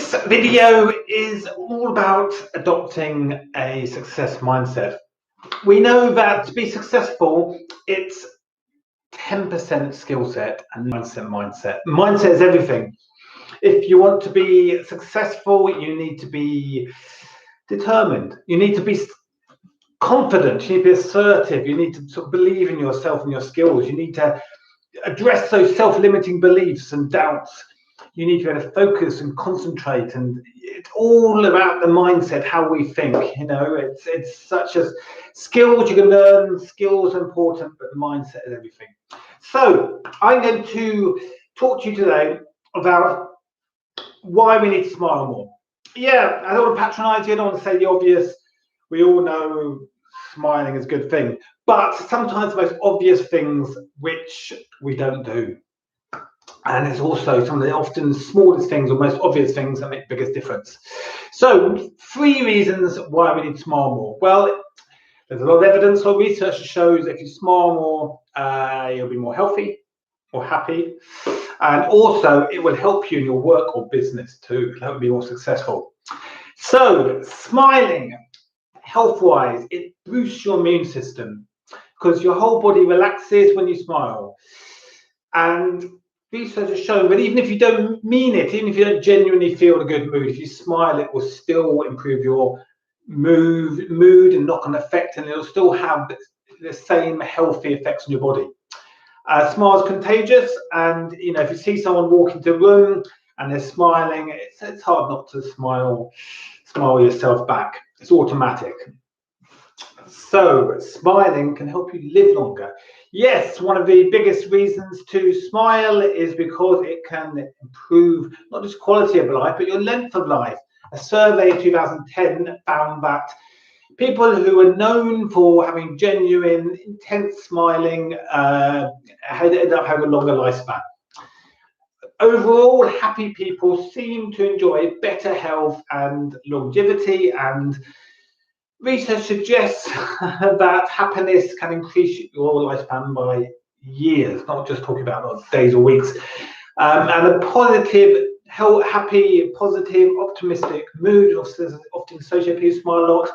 This video is all about adopting a success mindset. We know that to be successful, it's 10% skill set and 9% mindset. Mindset is everything. If you want to be successful, you need to be determined. You need to be confident. You need to be assertive. You need to sort of believe in yourself and your skills. You need to address those self-limiting beliefs and doubts. You need to be able to focus and concentrate, and it's all about the mindset, how we think. You know, it's such as skills you can learn. Skills are important, but the mindset is everything. So I'm going to talk to you today about why we need to smile more. Yeah, I don't want to patronize you. I don't want to say the obvious. We all know smiling is a good thing, but sometimes the most obvious things which we don't do. And it's also some of the often smallest things or most obvious things that make the biggest difference. So 3 reasons why we need to smile more. Well, there's a lot of evidence or research that shows that if you smile more, you'll be more healthy or happy. And also it will help you in your work or business too. It'll help you be more successful. So smiling, health-wise, it boosts your immune system because your whole body relaxes when you smile. And research has shown that even if you don't mean it, even if you don't genuinely feel a good mood, if you smile, it will still improve your mood and knock-on effect, and it'll still have the same healthy effects on your body. Smile is contagious, and you know, if you see someone walk into a room and they're smiling, it's hard not to smile yourself back. It's automatic. So smiling can help you live longer. Yes, one of the biggest reasons to smile is because it can improve not just quality of life, but your length of life. A survey in 2010 found that people who are known for having genuine, intense smiling ended up having a longer lifespan. Overall, happy people seem to enjoy better health and longevity, and research suggests that happiness can increase your lifespan by years, not just talking about days or weeks. And a positive, happy, positive, optimistic mood, often associated with smile a lot,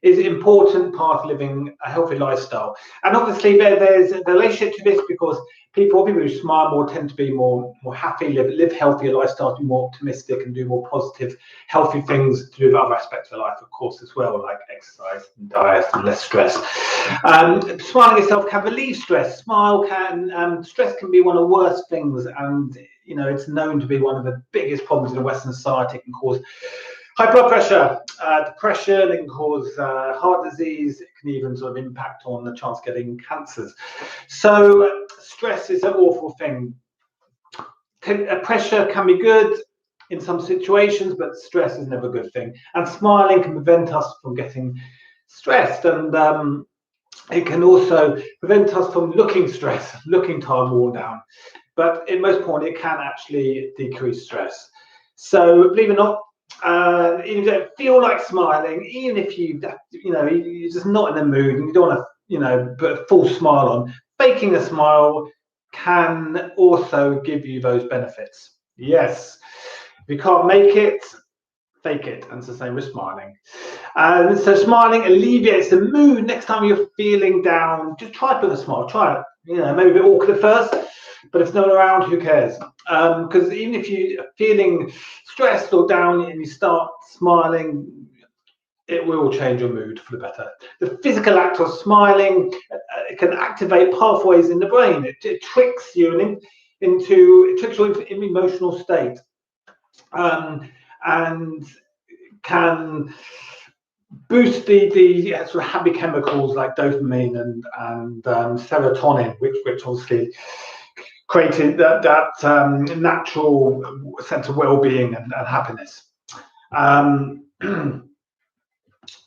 is an important part of living a healthy lifestyle. And obviously there's a relationship to this, because people who smile more tend to be more happy, live healthier lifestyles, be more optimistic, and do more positive, healthy things to do with other aspects of their life, of course, as well, like exercise and diet and less stress. Smiling itself can relieve stress. Stress can be one of the worst things, and you know, it's known to be one of the biggest problems in Western society. It can cause high blood pressure, depression, it can cause heart disease, it can even sort of impact on the chance of getting cancers. So stress is an awful thing. Pressure can be good in some situations, but stress is never a good thing. And smiling can prevent us from getting stressed, and it can also prevent us from looking stressed, looking tired, worn down. But in most point, it can actually decrease stress. So believe it or not, even if you don't feel like smiling, even if you're just not in the mood and you don't want to, put a full smile on, faking a smile can also give you those benefits. Yes, if you can't make it, fake it, and it's the same with smiling. So smiling alleviates the mood. Next time you're feeling down, just try to put a smile. Try it. Maybe a bit awkward at first, but if no one around, who cares? Because even if you're feeling stressed or down and you start smiling, it will change your mood for the better. The physical act of smiling can activate pathways in the brain. It tricks you into an emotional state, and can boost the sort of happy chemicals like dopamine and serotonin, which obviously created that natural sense of well-being and happiness.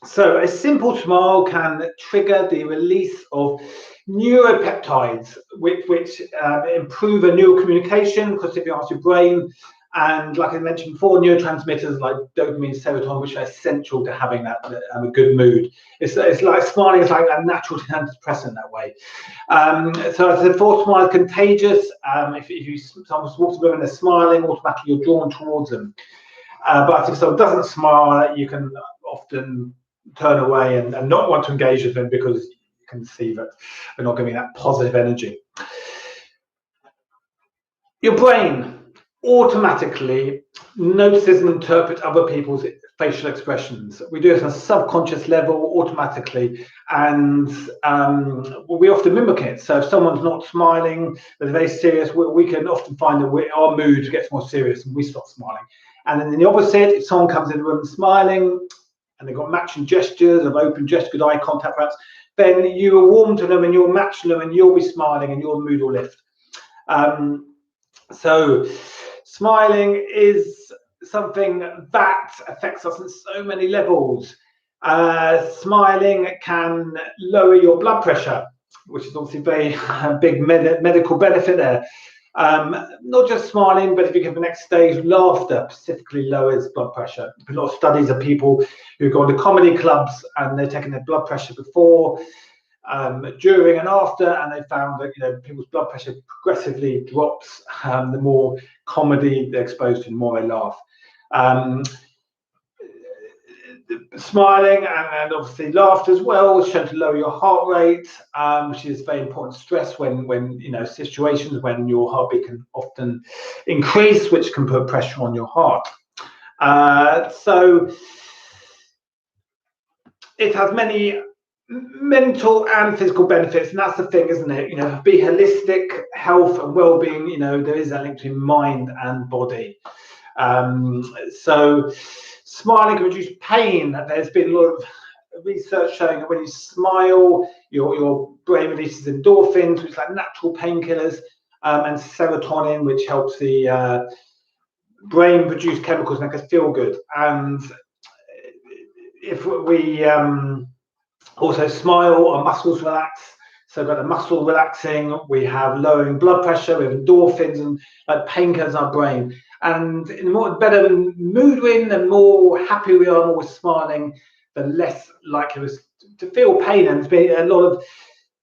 So a simple smile can trigger the release of neuropeptides, which improve a neural communication, because if you ask your brain, and like I mentioned before, neurotransmitters like dopamine, serotonin, which are essential to having a good mood. It's like smiling is like a natural antidepressant that way. So as the fourth, smile is contagious. If someone walks in the room and they're smiling, automatically you're drawn towards them. But if someone doesn't smile, you can often turn away and not want to engage with them because you can see that they're not giving that positive energy. Your brain automatically notices and interprets other people's facial expressions. We do it on a subconscious level automatically, and we often mimic it. So if someone's not smiling, they're very serious, we can often find that our mood gets more serious and we stop smiling. And then the opposite, if someone comes in the room smiling and they've got matching gestures of open gesture, good eye contact perhaps, then you are warm to them and you'll match them and you'll be smiling and your mood will lift. So smiling is something that affects us on so many levels. Smiling can lower your blood pressure, which is obviously a very big medical benefit there. Not just smiling, but if you get the next stage, laughter specifically lowers blood pressure. A lot of studies of people who go to comedy clubs and they're taking their blood pressure before, during and after, and they found that people's blood pressure progressively drops the more comedy they're exposed to, the more they laugh. Smiling and obviously laughter as well is shown to lower your heart rate, which is very important stress when situations when your heartbeat can often increase, which can put pressure on your heart. So it has many mental and physical benefits, and that's the thing, isn't it? Be holistic health and well-being. There is that link between mind and body. So smiling can reduce pain. There's been a lot of research showing that when you smile, your brain releases endorphins, which are like natural painkillers, and serotonin, which helps the brain produce chemicals that make us feel good. And if we also smile, our muscles relax. So we've got the muscle relaxing, we have lowering blood pressure, we have endorphins and like painkillers in our brain. And the more better mood we're in, the more happy we are, more we're smiling, the less likely we're to feel pain. And there's been a lot of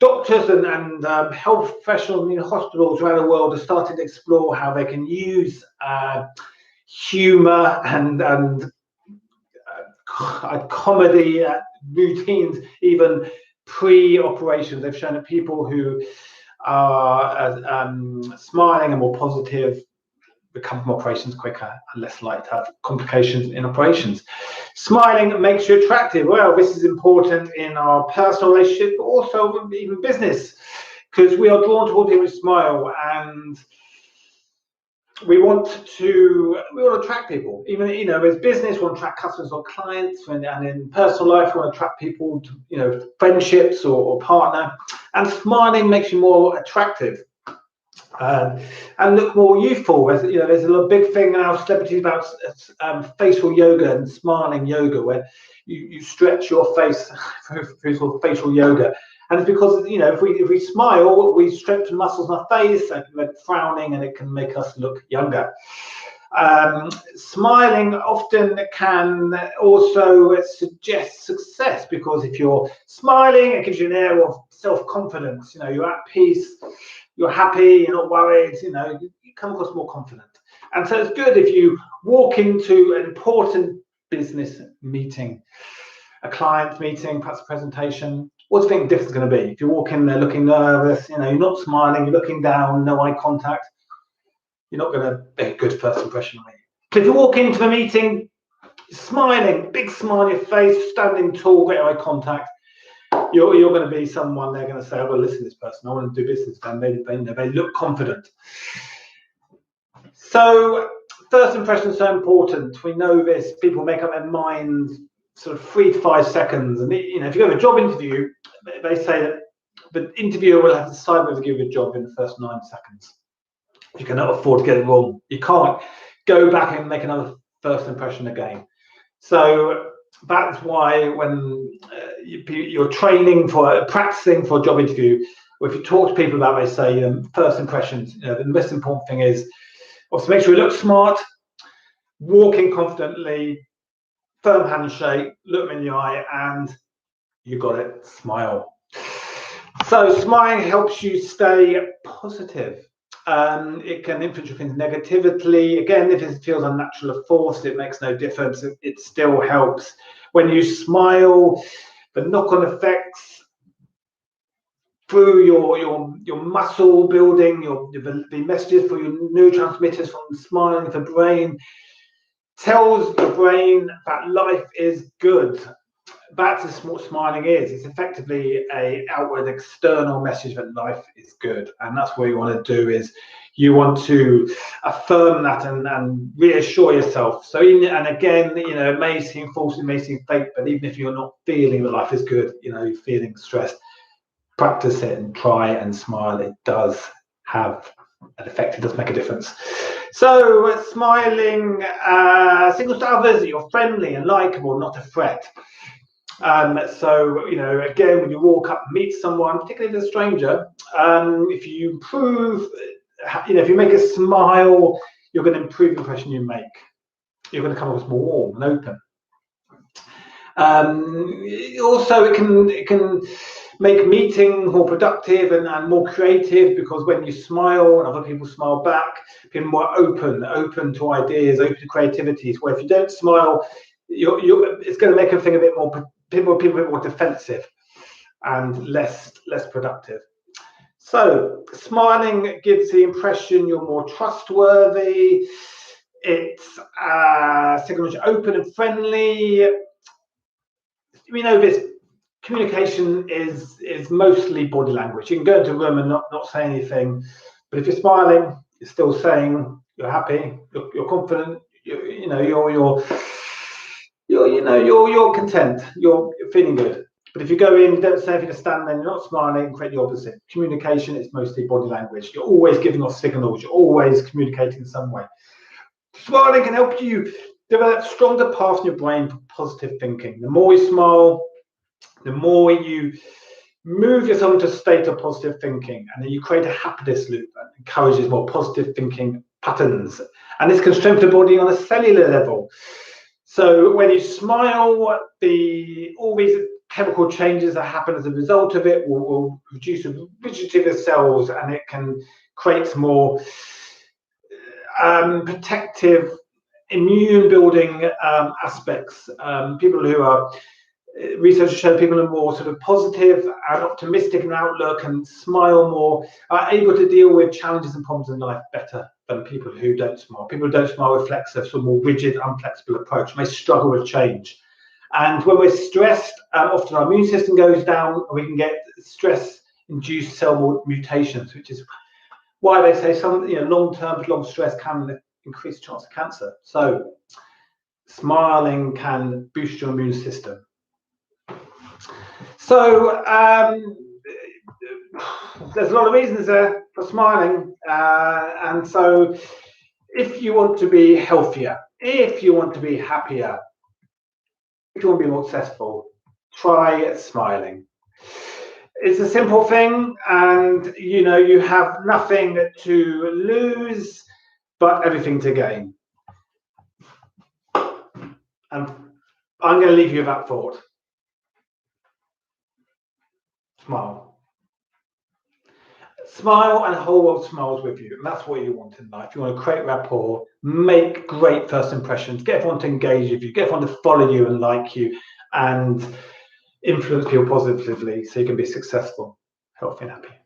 doctors and health professionals in hospitals around the world have started to explore how they can use humor and comedy routines, even pre-operations. They've shown that people who are smiling and more positive become from operations quicker and less likely to have complications in operations. Smiling makes you attractive. Well, this is important in our personal relationship, but also even business, because we are drawn toward people who smile, and we want to attract people. Even as business, we want to attract customers or clients, and in personal life, we want to attract people to friendships or partner. And smiling makes you more attractive and look more youthful. There's a big thing now, celebrities, about facial yoga and smiling yoga, where you stretch your face through facial yoga. And it's because if we smile, we strengthen muscles in our face, like frowning, and it can make us look younger. Smiling often can also suggest success, because if you're smiling, it gives you an air of self-confidence. You're at peace, you're happy, you're not worried. You come across more confident. And so it's good if you walk into an important business meeting, a client meeting, perhaps a presentation. What do you think the difference is going to be? If you walk in there looking nervous, you're not smiling, you're looking down, no eye contact, you're not going to be a good first impression on you. So if you walk into the meeting smiling, big smile on your face, standing tall, great eye contact, you're going to be someone they're going to say, "I'm going to listen to this person, I want to do business with them." They look confident. So first impression is so important. We know this. People make up their minds sort of 3 to 5 seconds. And if you go to a job interview, they say that the interviewer will have to decide whether to give you a job in the first 9 seconds. You cannot afford to get it wrong. You can't go back and make another first impression again. So that's why when you're practicing for a job interview, or if you talk to people about, they say first impressions, the most important thing is also make sure you look smart, walking confidently, firm handshake, look them in the eye, and you got it, smile. So smiling helps you stay positive. It can influence your feelings negatively. Again, if it feels unnatural or forced, it makes no difference. It still helps. When you smile, the knock-on effects through your muscle building, the messages for your neurotransmitters from smiling, the brain tells the brain that life is good. That's what smiling is. It's effectively a outward external message that life is good, and that's what you want to do. Is you want to affirm that and reassure yourself. So and again, it may seem false, it may seem fake, but even if you're not feeling that life is good, you're feeling stressed, practice it and try and smile. It does have an effect. It does make a difference. So smiling signals to others that you're friendly and likable, not a threat. So again, when you walk up and meet someone, particularly if it's a stranger, if you improve, if you make a smile, you're going to improve the impression you make. You're going to come across more warm and open. Also, it can make meeting more productive and more creative, because when you smile and other people smile back, people are more open to ideas, open to creativities. Where if you don't smile, it's going to make everything a bit more people a bit more defensive and less productive. So smiling gives the impression you're more trustworthy. It's signals you're open and friendly. We know this communication is mostly body language. You can go into a room and not say anything, but if you're smiling, you're still saying you're happy, you're confident, you're content, you're feeling good. But if you go in, don't say anything, to stand there, you're not smiling, create the opposite. Communication is mostly body language. You're always giving off signals. You're always communicating in some way. Smiling can help you develop stronger paths in your brain for positive thinking. The more you smile, the more you move yourself into a state of positive thinking, and then you create a happiness loop that encourages more positive thinking patterns. And this can strengthen the body on a cellular level. So when you smile, all these chemical changes that happen as a result of it will reduce the rigidity of the cells, and it can create more protective, immune building aspects. People who are research show people are more sort of positive and optimistic in outlook and smile more, are able to deal with challenges and problems in life better than people who don't smile. People who don't smile reflect a sort of more rigid, unflexible approach, may struggle with change. And when we're stressed, often our immune system goes down, and we can get stress-induced cell mutations, which is why they say some long-term prolonged stress can increase the chance of cancer. So smiling can boost your immune system. So there's a lot of reasons there for smiling, and so if you want to be healthier, if you want to be happier, if you want to be more successful, try smiling. It's a simple thing, and you have nothing to lose but everything to gain. And I'm going to leave you with that thought. Smile. Smile, and the whole world smiles with you. And that's what you want in life. You want to create rapport, make great first impressions, get everyone to engage with you, get everyone to follow you and like you, and influence people positively so you can be successful, healthy and happy.